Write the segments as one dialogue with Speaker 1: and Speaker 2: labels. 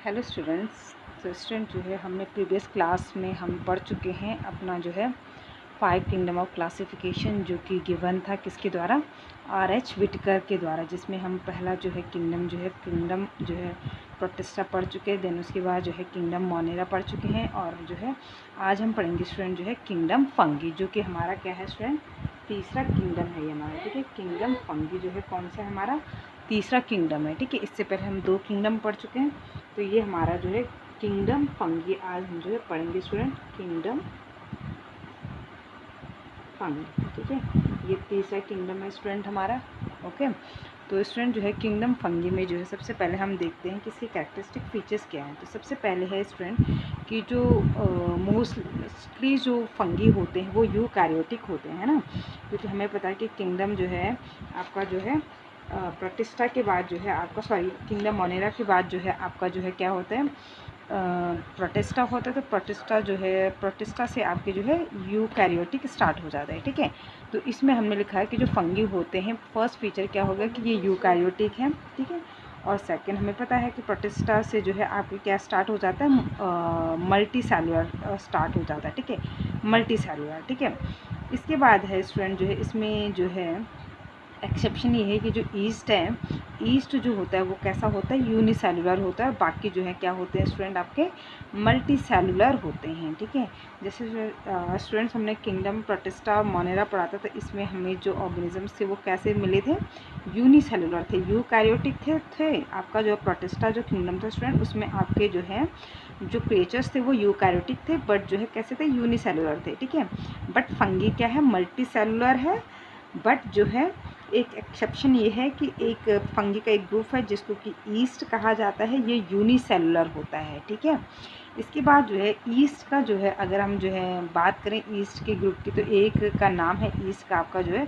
Speaker 1: Hello students. तो student जो है हमने प्रीवियस क्लास में हम पढ़ चुके हैं अपना जो है 5 किंगडम ऑफ क्लासिफिकेशन, जो कि गिवन था किसके द्वारा, R.H. विटकर के द्वारा, जिसमें हम पहला जो है किंगडम जो है प्रोटिस्टा पढ़ चुके हैं। देन उसके बाद जो है किंगडम मोनेरा पढ़ चुके हैं, और जो है आज हम पढ़ेंगे स्टूडेंट जो है किंगडम फंगी, जो कि हमारा क्या है स्टूडेंट, तीसरा किंगडम है ये हमारा। ठीक है, किंगडम फंगी जो है कौन सा है, हमारा तीसरा किंगडम है। ठीक है, इससे पहले हम 2 किंगडम पढ़ चुके हैं, तो ये हमारा जो है किंगडम फंगी आज हम जो है पढ़ेंगे स्टूडेंट, किंगडम फंगी। ठीक है, ये तीसरा किंगडम है स्टूडेंट हमारा। ओके, तो स्टूडेंट जो है किंगडम फंगी में जो है सबसे पहले हम देखते हैं कि इसके कैरेक्टरिस्टिक फीचर्स क्या हैं। तो सबसे पहले है स्टूडेंट कि जो मोस्टली जो फंगी होते हैं वो यूकैरियोटिक होते हैं, है ना, क्योंकि हमें पता है कि किंगडम जो है आपका जो है प्रोटिस्टा के बाद जो है आपका किंगडम मोनेरा के बाद जो है आपका जो है क्या होता है, प्रोटिस्टा होता है। तो प्रोटिस्टा से आपके जो है यूकैरियोटिक स्टार्ट हो जाता है। ठीक है, तो इसमें हमने लिखा है कि जो फंगी होते हैं फर्स्ट फीचर क्या होगा कि ये यूकैरियोटिक है। ठीक है, और सेकंड हमें पता है कि प्रोटिस्टा से जो है आपके क्या स्टार्ट हो जाता है, मल्टी सेलुलर स्टार्ट हो जाता है। ठीक है, मल्टी सेलुलर। ठीक है, इसके बाद है स्टूडेंट जो है इसमें जो है एक्सेप्शन ये है कि जो ईस्ट है, ईस्ट जो होता है वो कैसा होता है, यूनिसेलुलर होता है, और बाकी जो है क्या होते हैं स्टूडेंट आपके मल्टी सेलुलर होते हैं। ठीक है, जैसे स्टूडेंट्स हमने किंगडम प्रोटिस्टा और मोनेरा पढ़ा था, तो इसमें हमें जो ऑर्गेनिजम्स थे वो कैसे मिले थे, यूनिसेलुलर थे, यूकैरियोटिक थे। आपका जो प्रोटिस्टा जो किंगडम था स्टूडेंट, उसमें आपके जो है जो क्रिएचर्स थे वो यूकैरियोटिक थे, बट जो है कैसे थे, यूनिसेलुलर थे। ठीक है, बट फंगी क्या है, मल्टी सेलुलर है, बट जो है एक एक्सेप्शन ये है कि एक फंगी का एक ग्रुप है जिसको कि ईस्ट कहा जाता है, ये यूनिसेलुलर होता है। ठीक है, इसके बाद जो है ईस्ट का जो है अगर हम जो है बात करें ईस्ट के ग्रुप की, तो एक का नाम है ईस्ट का आपका जो है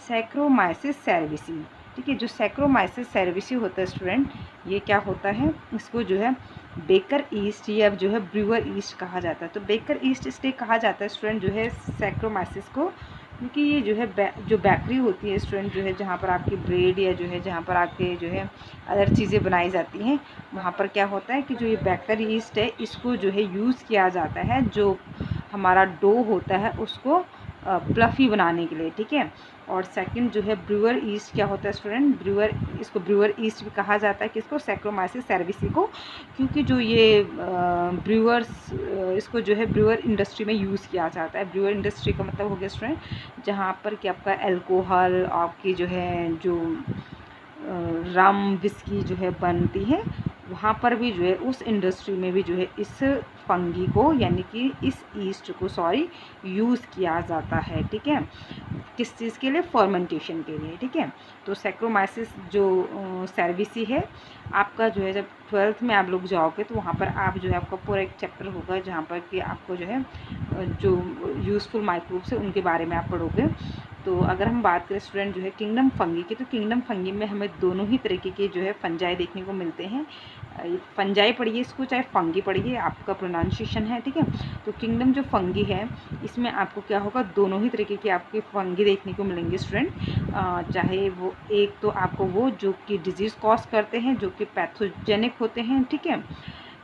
Speaker 1: सैक्रोमाइसिस सेरेविसी। ठीक है, जो सैक्रोमाइसिस सेरेविसी होता है स्टूडेंट, ये क्या होता है, इसको जो है बेकर ईस्ट या जो है ब्रूअर ईस्ट कहा जाता है। तो बेकर ईस्ट इसलिए कहा जाता है स्टूडेंट जो है सैक्रोमाइसिस को, क्योंकि ये जो है जो बेकरी होती है स्टूडेंट जो है, जहाँ पर आपकी ब्रेड या जो है जहाँ पर आपके जो है अदर चीज़ें बनाई जाती हैं, वहाँ पर क्या होता है कि जो ये बेकर ईस्ट है इसको जो है यूज़ किया जाता है, जो हमारा डो होता है उसको प्लफ़ी बनाने के लिए। ठीक है, और सेकंड जो है ब्रूअर ईस्ट क्या होता है स्टूडेंट, इसको ब्रूअर ईस्ट भी कहा जाता है, किसको, सैक्रोमाइसिस सेरेविसी को, क्योंकि जो ये ब्रूअर्स इसको जो है ब्रूअर इंडस्ट्री में यूज़ किया जाता है। ब्रूअर इंडस्ट्री का मतलब हो गया स्टूडेंट जहाँ पर कि आपका एल्कोहल, आपकी जो है जो रम विस्की जो है बनती है, वहाँ पर भी जो है उस इंडस्ट्री में भी जो है इस फंगी को यानी कि इस ईस्ट को यूज़ किया जाता है। ठीक है, किस चीज़ के लिए, फर्मेंटेशन के लिए। ठीक है, तो सैक्रोमाइसिस जो सेरेविसी है आपका जो है, जब 12th में आप लोग जाओगे तो वहाँ पर आप जो है आपका पूरा एक चैप्टर होगा जहाँ पर कि आपको जो है जो यूज़फुल माइक्रोब्स है उनके बारे में आप पढ़ोगे। तो अगर हम बात करें स्टूडेंट जो है किंगडम फंगी की, तो किंगडम फंगी में हमें दोनों ही तरीके के जो है फंजाई देखने को मिलते हैं। फंजाई पढ़िए इसको, चाहे फंगी पढ़िए, आपका प्रोनाउंसिएशन है। ठीक है, तो किंगडम जो फंगी है इसमें आपको क्या होगा, दोनों ही तरीके की आपकी फंगी देखने को मिलेंगे स्टूडेंट। चाहे वो एक तो आपको वो जो कि डिजीज़ कॉज करते हैं, जो कि पैथोजेनिक होते हैं। ठीक है,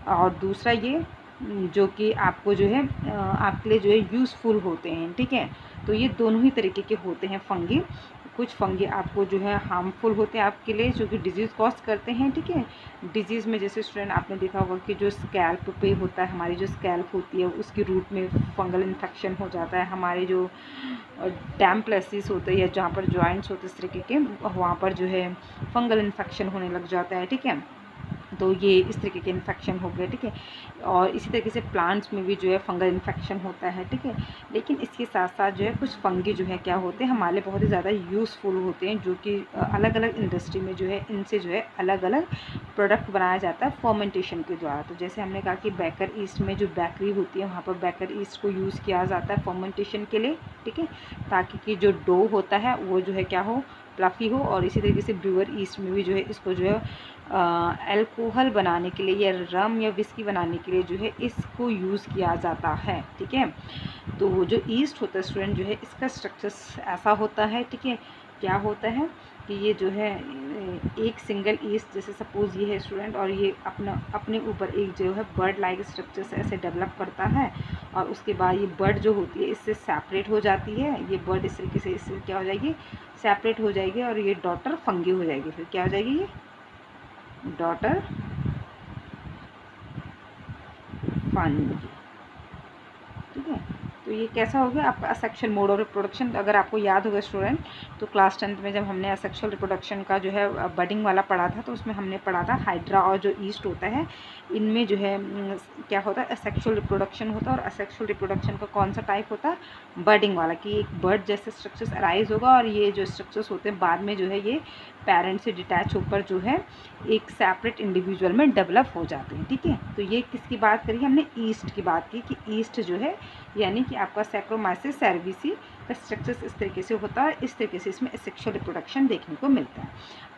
Speaker 1: और दूसरा ये जो कि आपको जो है आपके लिए जो है यूज़फुल होते हैं। ठीक है, तो ये दोनों ही तरीके के होते हैं फंगी। कुछ फंगी आपको जो है हार्मफुल होते हैं आपके लिए, जो कि डिजीज़ कॉज करते हैं। ठीक है, डिजीज़ में जैसे स्टूडेंट आपने देखा होगा कि जो स्कैल्प पे होता है, हमारी जो स्कैल्प होती है उसकी रूट में फंगल इन्फेक्शन हो जाता है। हमारे जो डैम्प प्लेसेस होते हैं या जहाँ पर जॉइंट्स होते हैं इस तरीके के, वहाँ पर जो है फंगल इन्फेक्शन होने लग जाता है। ठीक है, तो ये इस तरीके के इन्फेक्शन हो गए। ठीक है, और इसी तरीके से प्लांट्स में भी जो है फंगल इन्फेक्शन होता है। ठीक है, लेकिन इसके साथ साथ जो है कुछ फंगी जो है क्या होते हैं, हमारे बहुत ही ज़्यादा यूज़फुल होते हैं, जो कि अलग अलग इंडस्ट्री में जो है इनसे जो है अलग अलग प्रोडक्ट बनाया जाता है फर्मेंटेशन के द्वारा। तो जैसे हमने कहा कि बेकर ईस्ट में जो बेकरी होती है वहाँ पर बेकर ईस्ट को यूज़ किया जाता है फर्मेंटेशन के लिए। ठीक है, ताकि कि जो डो होता है वो जो है क्या हो, प्लफ़ी हो। और इसी तरीके से ब्रूअर ईस्ट में भी जो है इसको जो है अल्कोहल बनाने के लिए या रम या विस्की बनाने के लिए जो है इसको यूज़ किया जाता है। ठीक है, तो जो ईस्ट होता है स्टूडेंट जो है इसका स्ट्रक्चर ऐसा होता है। ठीक है, क्या होता है कि ये जो है एक सिंगल ईस्ट, जैसे सपोज ये है स्टूडेंट, और ये अपने ऊपर एक जो है बर्ड लाइक स्ट्रक्चर से ऐसे डेवलप करता है, और उसके बाद ये बर्ड जो होती है इससे सेपरेट हो जाती है। ये बर्ड इस तरीके से इससे क्या हो जाएगी, सेपरेट हो जाएगी, और ये डॉटर फंगी हो जाएगी। फिर क्या हो जाएगी, ये डॉटर फंगी, ठीक है। तो ये कैसा हो गया आपका असेक्सुअल मोड ऑफ रिप्रोडक्शन। अगर आपको याद होगा स्टूडेंट, तो क्लास 10th में जब हमने असेक्सुअल रिप्रोडक्शन का जो है बडिंग वाला पढ़ा था, तो उसमें हमने पढ़ा था हाइड्रा और जो ईस्ट होता है, इनमें जो है क्या होता है, असेक्सुअल रिप्रोडक्शन होता है। और असेक्सुअल रिप्रोडक्शन का कौन सा टाइप होता है, बडिंग वाला, कि एक बर्ड जैसे स्ट्रक्चर्स अराइज होगा, और ये जो स्ट्रक्चर्स होते हैं बाद में जो है ये पेरेंट से डिटैच होकर जो है एक सेपरेट इंडिविजुअल में डेवलप हो जाते हैं, ठीक है। तो ये किसकी बात करी, हमने ईस्ट की बात की, कि ईस्ट जो है यानी कि आपका सैक्रोमाइसिस सेरेविसी का स्ट्रक्चर इस तरीके से होता है, इस तरीके से इसमें सेक्सुअल रिप्रोडक्शन देखने को मिलता है।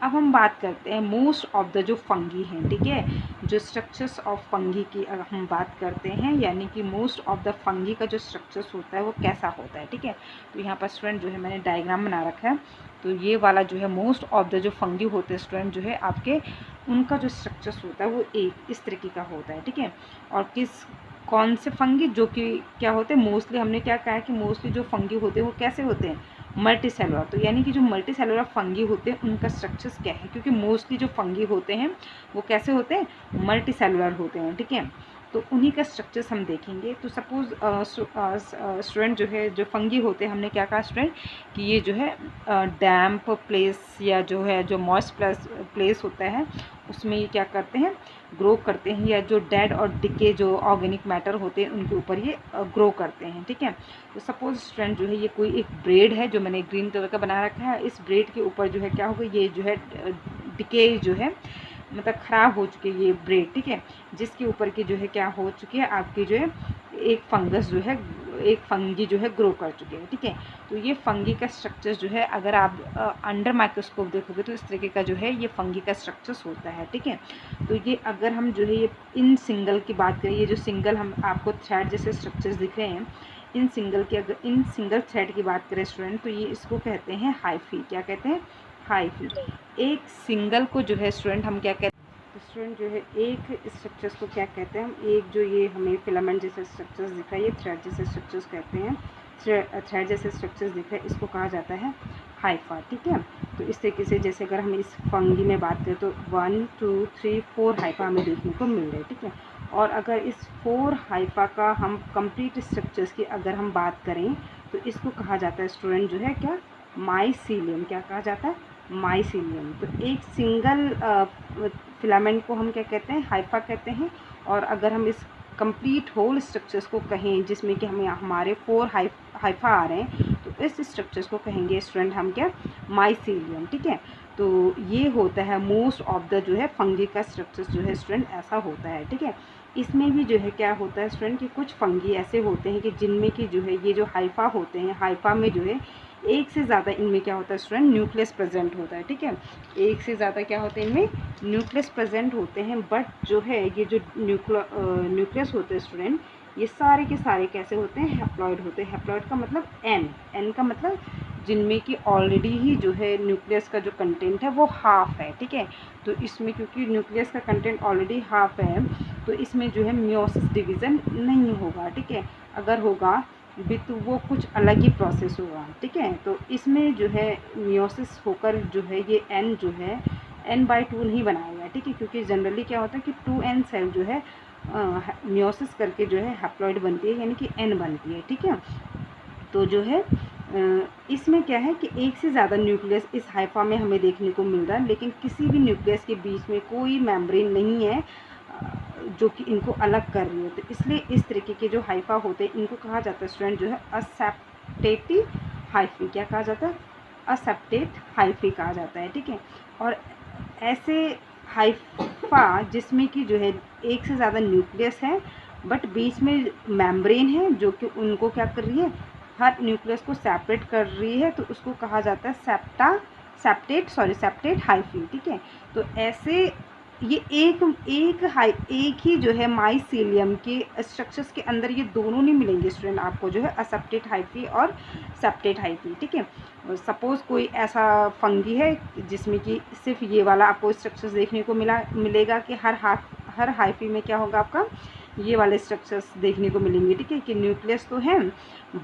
Speaker 1: अब हम बात करते हैं मोस्ट ऑफ द जो फंगी हैं, ठीक है, जो स्ट्रक्चर्स ऑफ फंगी की अगर हम बात करते हैं, यानी कि मोस्ट ऑफ द फंगी का जो स्ट्रक्चर्स होता है वो कैसा होता है, ठीक है। तो यहाँ पर स्टूडेंट जो है मैंने डायग्राम बना रखा है, तो ये वाला जो है मोस्ट ऑफ द जो फंगी होते हैं स्टूडेंट जो है आपके, उनका जो स्ट्रक्चर्स होता है वो एक इस तरीके का होता है, ठीक है। और कौन से फंगी, जो कि क्या होते हैं, मोस्टली हमने क्या कहा है कि मोस्टली जो फंगी होते हैं वो कैसे होते हैं, मल्टी सेलुलर। तो यानी कि जो मल्टी सेलुलर फंगी होते हैं उनका स्ट्रक्चर्स क्या है, क्योंकि मोस्टली जो फंगी होते हैं वो कैसे होते हैं, मल्टी सेलुलर होते हैं, ठीक है। तो उन्हीं का स्ट्रक्चर्स हम देखेंगे। तो सपोज स्टूडेंट जो है, जो फंगी होते हैं, हमने क्या कहा स्टूडेंट कि ये जो है डैम्प प्लेस या जो है जो मॉइस्ट प्लेस होता है उसमें ये क्या करते हैं, ग्रो करते हैं, या जो डेड और डिके जो ऑर्गेनिक मैटर होते हैं उनके ऊपर ये ग्रो करते हैं, ठीक है। तो सपोज स्टूडेंट जो है ये कोई एक ब्रेड है जो मैंने ग्रीन कलर का बना रखा है, इस ब्रेड के ऊपर जो है क्या होगा, ये जो है डिके जो है मतलब ख़राब हो चुकी है ये ब्रेड, ठीक है, जिसके ऊपर की जो है क्या हो चुकी है, आपकी जो है एक फंगस जो है, एक फंगी जो है ग्रो कर चुके हैं, ठीक है। तो ये फंगी का स्ट्रक्चर जो है अगर आप अंडर माइक्रोस्कोप देखोगे तो इस तरीके का जो है ये फंगी का स्ट्रक्चर्स होता है, ठीक है। तो ये अगर हम जो है ये इन सिंगल की बात करें, ये जो सिंगल हम आपको थ्रेड जैसे स्ट्रक्चर्स दिख रहे हैं, इन सिंगल की अगर इन सिंगल थ्रेड की बात करें स्टूडेंट, तो ये इसको कहते हैं हाइफी। क्या कहते हैं, हाइफी। एक सिंगल को जो है स्टूडेंट हम क्या कहते हैं, स्टूडेंट जो है एक स्ट्रक्चर्स को क्या कहते हैं हम, एक जो ये हमें फिलामेंट जैसे स्ट्रक्चर्स दिख रहा है, ये थ्रेड जैसे स्ट्रक्चर्स कहते हैं, थ्रेड जैसे स्ट्रक्चर्स दिख रहे हैं, इसको कहा जाता है हाइफा, ठीक है। तो इस तरीके से जैसे अगर हम इस फंगी में बात करें तो 1 2 3 4 हाइफा हमें देखने को मिल रहे हैं, ठीक है। और अगर इस 4 हाइफा का हम कंप्लीट स्ट्रक्चर्स की अगर हम बात करें तो इसको कहा जाता है स्टूडेंट जो है क्या, माइसीलियम। क्या कहा जाता है, माइसीलियम। तो एक सिंगल फिलामेंट को हम क्या कहते हैं, हाइफा कहते हैं। और अगर हम इस कंप्लीट होल स्ट्रक्चर्स को कहें जिसमें कि हमें हमारे 4 हाइफा आ रहे हैं, तो इस स्ट्रक्चर्स को कहेंगे स्टूडेंट हम क्या, माइसीलियम, ठीक है। तो ये होता है मोस्ट ऑफ द जो है फंगी का स्ट्रक्चर्स जो है स्टूडेंट ऐसा होता है, ठीक है। इसमें भी जो है क्या होता है स्टूडेंट कि कुछ फंगी ऐसे होते हैं कि जिनमें कि जो है ये जो हाइफा होते हैं, हाइफा में जो है एक से ज़्यादा इनमें क्या होता है स्टूडेंट, न्यूक्लियस प्रेजेंट होता है, ठीक है। एक से ज़्यादा क्या होते हैं इनमें, न्यूक्लियस प्रेजेंट होते हैं। बट जो है ये जो न्यूक्लियस होते हैं स्टूडेंट, ये सारे के सारे कैसे होते हैं, हैप्लॉइड होते हैं। हैप्लॉइड का मतलब एन का मतलब जिनमें कि ऑलरेडी ही जो है न्यूक्लियस का जो कंटेंट है वो हाफ है, ठीक है। तो इसमें क्योंकि न्यूक्लियस का कंटेंट ऑलरेडी हाफ है तो इसमें जो है मियोसिस डिवीज़न नहीं होगा, ठीक है। अगर होगा भी तो वो कुछ अलग ही प्रोसेस होगा, ठीक है। तो इसमें जो है मियोसिस होकर जो है ये एन जो है n/2 नहीं बनाएगा, ठीक है, क्योंकि जनरली क्या होता है कि 2n सेल जो है मियोसिस करके जो है हैप्लॉइड बनती है, यानी कि n बनती है, ठीक है। तो जो है इसमें क्या है कि एक से ज़्यादा न्यूक्लियस इस हाइफा में हमें देखने को मिल रहा है, लेकिन किसी भी न्यूक्लियस के बीच में कोई मेम्ब्रेन नहीं है जो कि इनको अलग कर रही है। तो इसलिए इस तरीके के जो हाइफा होते हैं इनको कहा जाता है स्टूडेंट जो है असेप्टेटिव हाइफी। क्या कहा जाता है, असेप्टेट हाइफी कहा जाता है, ठीक है। और ऐसे हाइफा जिसमें कि जो है एक से ज़्यादा न्यूक्लियस है बट बीच में मेम्ब्रेन है जो कि उनको क्या कर रही है, हर न्यूक्लियस को सेपरेट कर रही है, तो उसको कहा जाता है सेप्टेट हाइफी, ठीक है। तो ऐसे ये एक ही जो है माइसीलियम के स्ट्रक्चर्स के अंदर ये दोनों नहीं मिलेंगे स्टूडेंट आपको, जो है असेप्टेट हाइफी और सेप्टेट हाइफी, ठीक है। सपोज़ कोई ऐसा फंगी है जिसमें कि सिर्फ ये वाला आपको स्ट्रक्चर्स देखने को मिलेगा कि हर हाइफी में क्या होगा, आपका ये वाले स्ट्रक्चर्स देखने को मिलेंगे, ठीक है, कि न्यूक्लियस तो है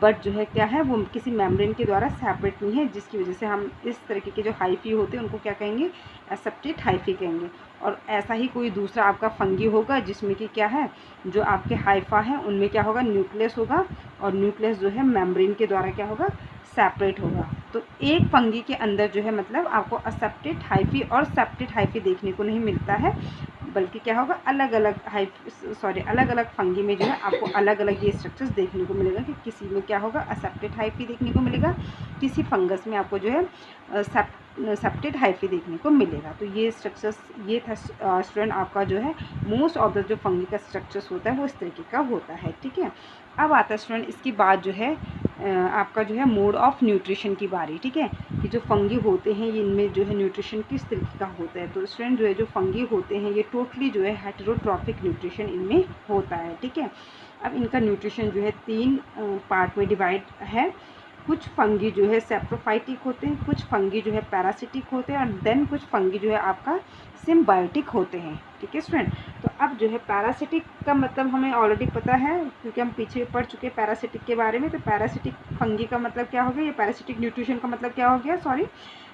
Speaker 1: बट जो है क्या है, वो किसी मेम्ब्रेन के द्वारा सेपरेट नहीं है, जिसकी वजह से हम इस तरीके के जो हाइफी होते हैं उनको क्या कहेंगे, एसेप्टेट हाइफी कहेंगे। और ऐसा ही कोई दूसरा आपका फंगी होगा जिसमें कि क्या है, जो आपके हाइफा हैं उनमें क्या होगा, न्यूक्लियस होगा, और न्यूक्लियस जो है मेम्ब्रेन के द्वारा क्या होगा, सेपरेट होगा। तो एक फंगी के अंदर जो है मतलब आपको असेप्टेट हाइफी और सेप्टेट हाइफी देखने को नहीं मिलता है, बल्कि क्या होगा, अलग अलग फंगी में जो है आपको अलग अलग ये स्ट्रक्चर्स देखने को मिलेगा, कि किसी में क्या होगा, असेप्टेट हाइफी देखने को मिलेगा, किसी फंगस में आपको जो है सेप्टेट हाइफी देखने को मिलेगा। तो ये स्ट्रक्चर्स, ये था स्टूडेंट आपका जो है मोस्ट ऑफ द जो फंगी का स्ट्रक्चर्स होता है वो इस तरीके का होता है, ठीक है। अब आता है स्टूडेंट इसके बाद जो है आपका जो है मोड ऑफ न्यूट्रिशन की बारी, ठीक है, कि जो फंगी होते हैं इनमें जो है न्यूट्रिशन किस तरीके का होता है। तो स्टूडेंट जो है जो फंगी होते हैं ये टोटली जो है हेटेरोट्रॉफिक न्यूट्रिशन इनमें होता है, ठीक है। अब इनका न्यूट्रिशन जो है 3 पार्ट में डिवाइड है। कुछ फंगी जो है सेप्रोफाइटिक होते हैं, कुछ फंगी जो है पैरासिटिक होते हैं, और देन कुछ फंगी जो है आपका सिम्बायोटिक होते हैं, ठीक है स्टूडेंट। तो अब जो है पैरासिटिक का मतलब हमें ऑलरेडी पता है, क्योंकि हम पीछे पढ़ चुके हैं पैरासिटिक के बारे में। तो पैरासिटिक फंगी का मतलब क्या हो गया, ये पैरासिटिक न्यूट्रिशन का मतलब क्या हो गया,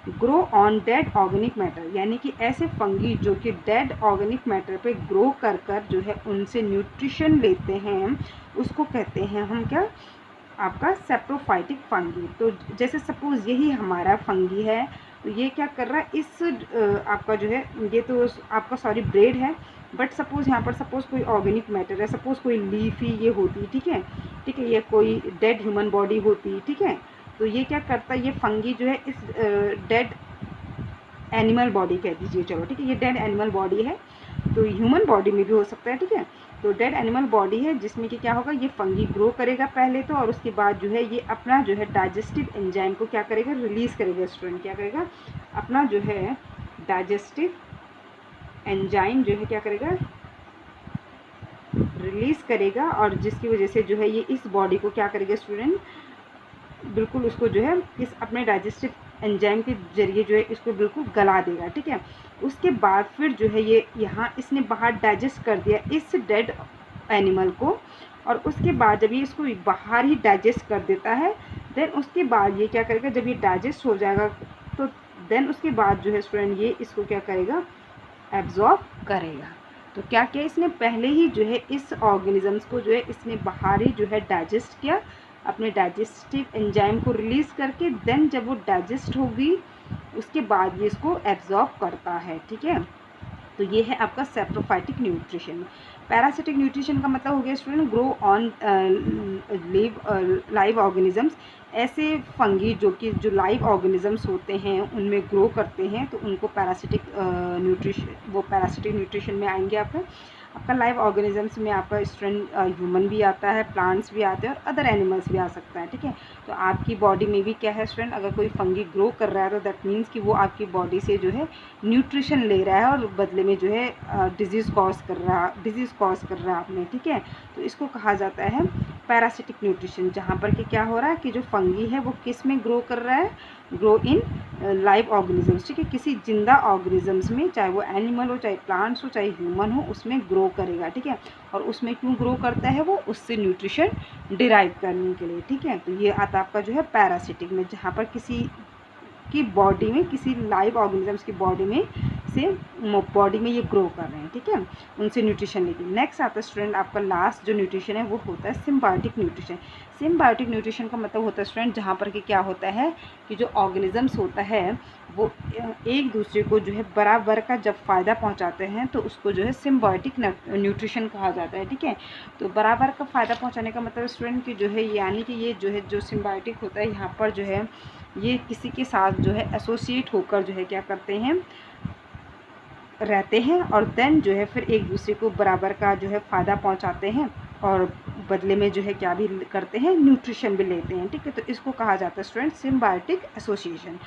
Speaker 1: grow on dead organic matter, यानी कि ऐसे फंगी जो कि डेड ऑर्गेनिक मैटर पे ग्रो कर जो है उनसे न्यूट्रिशन लेते हैं, उसको कहते हैं हम क्या, आपका सेप्रोफाइटिक फंगी। तो जैसे सपोज़ यही हमारा फंगी है, तो ये क्या कर रहा है, इस आपका जो है ये तो आपका ब्रेड है, बट सपोज़ यहाँ पर कोई ऑर्गेनिक मैटर है, सपोज़ कोई लीफी ये होती, ठीक है, ये कोई डेड ह्यूमन बॉडी होती, ठीक है। तो ये क्या करता है, ये फंगी जो है इस डेड एनिमल बॉडी कह दीजिए, चलो ठीक है, ये डेड एनिमल बॉडी है, तो ह्यूमन बॉडी में भी हो सकता है, ठीक है। तो डेड एनिमल बॉडी है जिसमें कि क्या होगा, ये फंगी ग्रो करेगा पहले तो, और उसके बाद जो है ये अपना जो है डाइजेस्टिव एंजाइम को क्या करेगा, रिलीज़ करेगा स्टूडेंट, क्या करेगा, अपना जो है डाइजेस्टिव एंजाइम जो है क्या करेगा, रिलीज़ करेगा, और जिसकी वजह से जो है ये इस बॉडी को क्या करेगा स्टूडेंट, बिल्कुल उसको जो है इस अपने डाइजेस्टिव एंजाइम के जरिए जो है इसको बिल्कुल गला देगा, ठीक है। उसके बाद फिर जो है ये यहाँ इसने बाहर डाइजेस्ट कर दिया इस डेड एनिमल को, और उसके बाद जब ये इसको बाहर ही डाइजेस्ट कर देता है, देन उसके बाद ये क्या करेगा, जब ये डाइजेस्ट हो जाएगा तो देन उसके बाद जो है स्टूडेंट ये इसको क्या करेगा, एब्जॉर्ब करेगा। तो क्या किया इसने, पहले ही जो है इस ऑर्गेनिजम्स को जो है इसने बाहर ही जो है डाइजेस्ट किया, अपने डाइजेस्टिव एंजाइम को रिलीज़ करके, देन जब वो डाइजेस्ट होगी उसके बाद ये इसको एब्जॉर्ब करता है, ठीक है। तो ये है आपका सेप्रोफाइटिक न्यूट्रिशन। पैरासिटिक न्यूट्रिशन का मतलब हो गया student grow on live organisms, ऐसे फंगी जो लाइव ऑर्गेनिजम्स होते हैं उनमें ग्रो करते हैं, तो उनको पैरासिटिक न्यूट्रिशन में आएंगे। आपका लाइव ऑर्गेनिजम्स में आपका स्टूडेंट ह्यूमन भी आता है, प्लांट्स भी आते हैं, और अदर एनिमल्स भी आ सकता है, ठीक है। तो आपकी बॉडी में भी क्या है स्टूडेंट, अगर कोई फंगी ग्रो कर रहा है तो दैट मीन्स कि वो आपकी बॉडी से जो है न्यूट्रिशन ले रहा है, और बदले में जो है डिजीज़ कॉज कर रहा है आपने, ठीक है। तो इसको कहा जाता है पैरासिटिक न्यूट्रिशन, जहाँ पर कि क्या हो रहा है कि जो फंगी है वो किस में ग्रो कर रहा है, ग्रो इन लाइव ऑर्गेनिजम्स, ठीक है, किसी जिंदा ऑर्गेनिजम्स में, चाहे वो एनिमल हो, चाहे प्लांट्स हो, चाहे ह्यूमन हो, उसमें ग्रो करेगा, ठीक है। और उसमें क्यों ग्रो करता है, वो उससे न्यूट्रिशन डिराइव करने के लिए, ठीक है। तो ये आता आपका जो है पैरासिटिक में, जहाँ पर किसी की बॉडी में, किसी लाइव ऑर्गेनिजम्स की बॉडी में ये ग्रो कर रहे हैं, ठीक है, उनसे न्यूट्रिशन लेके। नेक्स्ट आता है स्टूडेंट आपका लास्ट जो न्यूट्रिशन है वो होता है सिम्बायोटिक न्यूट्रिशन। सिम्बायोटिक न्यूट्रिशन का मतलब होता है स्टूडेंट जहाँ पर कि क्या होता है कि जो ऑर्गेनिजम्स होता है वो एक दूसरे को जो है बराबर का जब फ़ायदा पहुँचाते हैं तो उसको जो है सिम्बायोटिक न्यूट्रिशन कहा जाता है, ठीक है। तो बराबर का फ़ायदा पहुँचाने का मतलब स्टूडेंट कि जो है यानी कि ये जो है जो सिम्बायोटिक होता है यहाँ पर जो है ये किसी के साथ जो है एसोसिएट होकर जो है क्या करते हैं, रहते हैं, और देन जो है फिर एक दूसरे को बराबर का जो है फ़ायदा पहुंचाते हैं, और बदले में जो है क्या भी करते हैं, न्यूट्रिशन भी लेते हैं, ठीक है। तो इसको कहा जाता है स्टूडेंट सिम्बायोटिक एसोसिएशन।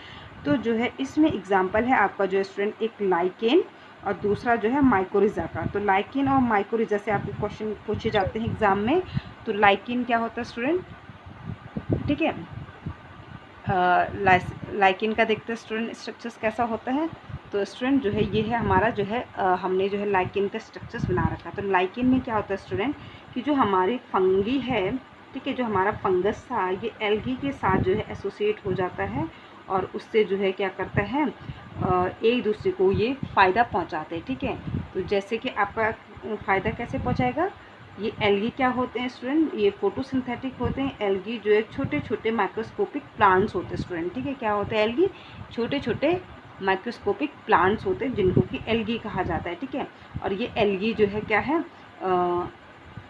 Speaker 1: तो जो है इसमें एग्जांपल है आपका जो स्टूडेंट एक लाइकेन, और दूसरा जो है माइकोरिज़ा का। तो लाइकिन और माइकोरिज़ा से आपके क्वेश्चन पूछे जाते हैं एग्ज़ाम में। तो लाइकिन क्या होता है स्टूडेंट, ठीक है, लाइकिन का देखते हैं स्टूडेंट स्ट्रक्चर्स कैसा होता है। तो स्टूडेंट जो है ये है हमारा जो है हमने जो है लाइकिन का स्ट्रक्चर्स बना रखा। तो लाइकिन में क्या होता है स्टूडेंट कि जो हमारी फंगी है, ठीक है, जो हमारा फंगस था ये एल्गी के साथ जो है एसोसिएट हो जाता है और उससे जो है क्या करता है एक दूसरे को ये फ़ायदा पहुंचाते हैं, ठीक है। तो जैसे कि आपका फ़ायदा कैसे पहुंचाएगा, ये एल्गी क्या होते हैं स्टूडेंट, ये फोटोसिंथेटिक होते हैं। एल्गी जो है छोटे छोटे माइक्रोस्कोपिक प्लांट्स होते हैं स्टूडेंट, ठीक है। क्या होते हैं एल्गी, छोटे छोटे माइक्रोस्कोपिक प्लांट्स होते हैं जिनको कि एल्गी कहा जाता है, ठीक है। और ये एल्गी जो है क्या है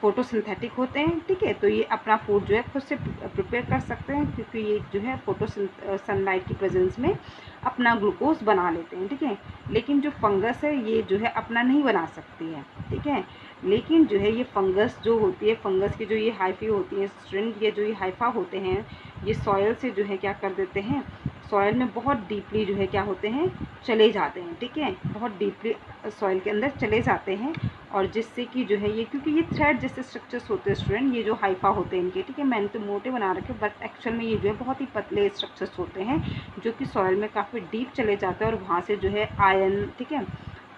Speaker 1: फोटोसिंथेटिक होते हैं, ठीक है। तो ये अपना फूड जो है खुद से प्रिपेयर कर सकते हैं क्योंकि ये जो है सनलाइट की प्रेजेंस में अपना ग्लूकोज बना लेते हैं, ठीक है। लेकिन जो फंगस है ये जो है अपना नहीं बना सकती है, ठीक है। लेकिन जो है ये फंगस जो होती है, फंगस की जो ये हाइफी होती है स्टूडेंट, ये जो ये हाइफा होते हैं ये सॉयल से जो है क्या कर देते हैं, सॉयल में बहुत डीपली जो है क्या होते हैं चले जाते हैं, ठीक है। बहुत डीपली सॉयल के अंदर चले जाते हैं और जिससे कि जो है ये, क्योंकि ये थ्रेड जैसे स्ट्रक्चर्स होते हैं स्टूडेंट, ये जो हाइफा होते हैं इनके, ठीक है। मैंने तो मोटे बना रखे बट एक्चुअल में ये जो है बहुत ही पतले स्ट्रक्चर्स होते हैं जो कि सॉयल में काफ़ी डीप चले जाते हैं और वहाँ से जो है आयन, ठीक है,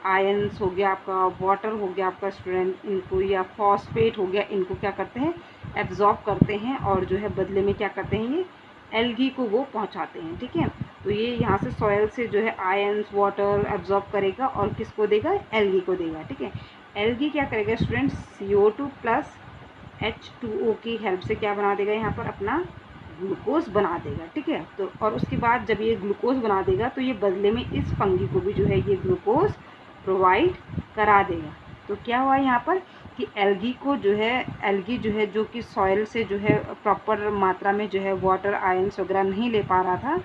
Speaker 1: आयंस हो गया आपका, वाटर हो गया आपका स्टूडेंट, इनको या फॉस्फेट हो गया, इनको क्या करते हैं एब्जॉर्ब करते हैं और जो है बदले में क्या करते हैं ये एल्गी को वो पहुंचाते हैं, ठीक है। तो ये यहाँ से सॉयल से जो है आयंस वाटर एब्जॉर्ब करेगा और किसको देगा, एल्गी को देगा, ठीक है। एल्गी क्या करेगा स्टूडेंट, CO2 प्लस H2O की हेल्प से क्या बना देगा यहाँ पर अपना ग्लूकोज बना देगा, ठीक है। तो और उसके बाद जब ये ग्लूकोज बना देगा तो ये बदले में इस फंगी को भी जो है ये ग्लूकोज प्रोवाइड करा देगा। तो क्या हुआ यहाँ पर कि एल्गी को जो है, एल्गी जो है जो कि सॉइल से जो है प्रॉपर मात्रा में जो है वाटर आयंस वगैरह नहीं ले पा रहा था,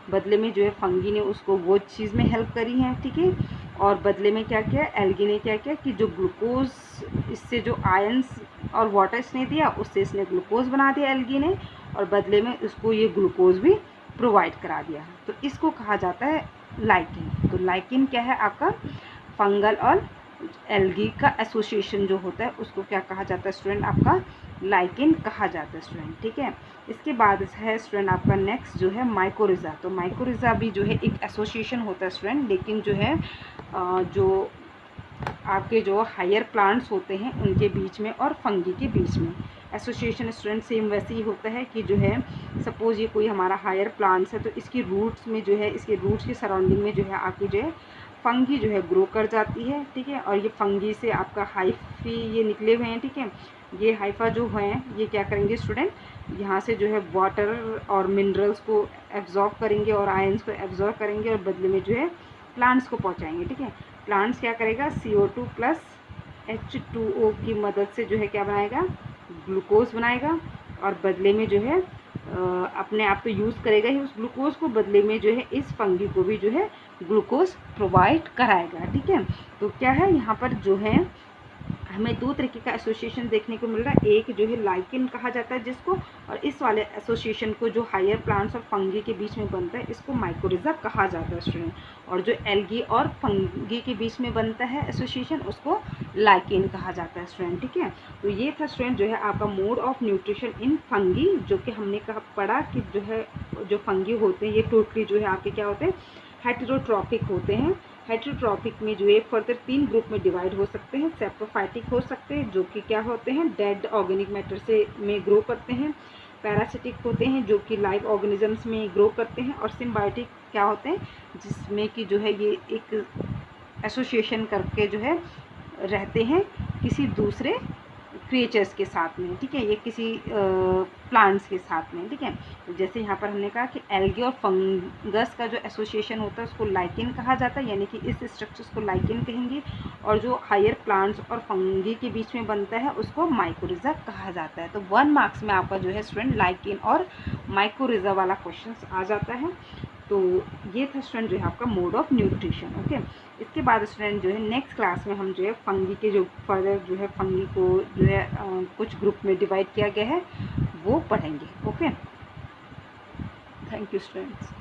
Speaker 1: बदले में जो है फंगी ने उसको वो चीज़ में हेल्प करी है, ठीक है। और बदले में क्या किया एल्गी ने, क्या किया कि जो ग्लूकोज इससे जो आयंस और वाटर इसने दिया उससे इसने ग्लूकोज बना दिया एल्गी ने और बदले में उसको ये ग्लूकोज भी प्रोवाइड करा दिया। तो इसको कहा जाता है लाइकिन। तो लाइकिन क्या है आपका, फंगल और एल्गी का एसोसिएशन जो होता है उसको क्या कहा जाता है स्टूडेंट, आपका लाइकिन कहा जाता है स्टूडेंट, ठीक है। इसके बाद है स्टूडेंट आपका नेक्स्ट जो है माइकोरिज़ा। तो माइकोरिज़ा भी जो है एक एसोसिएशन होता है स्टूडेंट, लेकिन जो है जो आपके जो हायर प्लांट्स होते हैं उनके बीच में और फंगी के बीच में एसोसिएशन स्टूडेंट सेम वैसे ही होता है कि जो है सपोज ये कोई हमारा हायर प्लांट्स है तो इसकी रूट्स में जो है, इसके रूट्स के सराउंडिंग में जो है आपकी जो है फंगी जो है ग्रो कर जाती है, ठीक है। और ये फंगी से आपका हाइफी ये निकले हुए हैं, ठीक है। ये हाइफा जो हैं ये क्या करेंगे स्टूडेंट, यहाँ से जो है वाटर और मिनरल्स को एब्जॉर्ब करेंगे और आयंस को एब्जॉर्ब करेंगे और बदले में जो है प्लांट्स को पहुँचाएंगे, ठीक है। प्लांट्स क्या करेगा, CO2 प्लस H2O की मदद से जो है क्या बनाएगा, ग्लूकोज बनाएगा और बदले में जो है अपने आप तो यूज़ करेगा ही उस ग्लूकोज को, बदले में जो है इस फंगी को भी जो है ग्लूकोज प्रोवाइड कराएगा, ठीक है। तो क्या है यहाँ पर जो है हमें दो तरीके का एसोसिएशन देखने को मिल रहा है। एक जो है लाइकिन कहा जाता है जिसको, और इस वाले एसोसिएशन को जो हायर प्लांट्स और फंगी के बीच में बनता है इसको माइकोरिज़ा कहा जाता है स्टूडेंट। और जो एल्गी और फंगी के बीच में बनता है एसोसिएशन उसको लाइकिन कहा जाता है स्टूडेंट, ठीक है। तो ये था स्टूडेंट जो है आपका mode of nutrition in fungi, जो कि हमने कहा पढ़ा कि जो है जो फंगी होते हैं ये टोटली जो है आपके क्या होते हैं, हेटेरोट्रॉपिक होते हैं। हेटेरोट्रॉपिक में जो है फर्दर 3 ग्रुप में डिवाइड हो सकते हैं। सेप्रोफाइटिक हो सकते हैं जो कि क्या होते हैं, डेड ऑर्गेनिक मैटर से में ग्रो करते हैं। पैरासिटिक होते हैं जो कि लाइव ऑर्गेनिजम्स में ग्रो करते हैं। और सिम्बायोटिक क्या होते हैं, जिसमें कि जो है ये एक एसोसिएशन करके जो है रहते हैं किसी दूसरे क्रिएचर्स के साथ में, ठीक है, ये किसी प्लांट्स के साथ में, ठीक है। तो जैसे यहाँ पर हमने कहा कि एल्गी और फंगस का जो एसोसिएशन होता है उसको लाइकिन कहा जाता है, यानी कि इस स्ट्रक्चर्स को लाइकिन कहेंगे। और जो हायर प्लांट्स और फंगी के बीच में बनता है उसको माइकोरिज़ा कहा जाता है। तो 1 मार्क्स में आपका जो है स्टूडेंट लाइकिन और माइकोरिज़ा वाला क्वेश्चन आ जाता है। तो ये था स्टूडेंट जो है आपका मोड ऑफ न्यूट्रिशन, ओके। इसके बाद स्टूडेंट जो है नेक्स्ट क्लास में हम जो है फंगी के जो फर्दर जो है फंगी को जो है कुछ ग्रुप में डिवाइड किया गया है वो पढ़ेंगे, ओके। Thank you students.